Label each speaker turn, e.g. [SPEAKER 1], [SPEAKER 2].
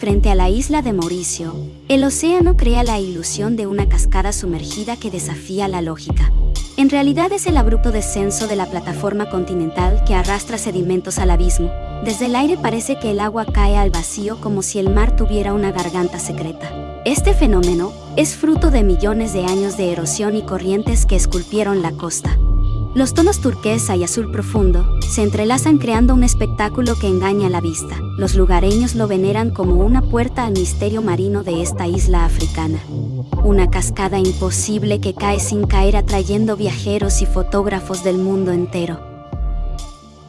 [SPEAKER 1] Frente a la isla de Mauricio, el océano crea la ilusión de una cascada sumergida que desafía la lógica. En realidad es el abrupto descenso de la plataforma continental que arrastra sedimentos al abismo. Desde el aire parece que el agua cae al vacío como si el mar tuviera una garganta secreta. Este fenómeno es fruto de millones de años de erosión y corrientes que esculpieron la costa. Los tonos turquesa y azul profundo se entrelazan creando un espectáculo que engaña la vista. Los lugareños lo veneran como una puerta al misterio marino de esta isla africana. Una cascada imposible que cae sin caer atrayendo viajeros y fotógrafos del mundo entero.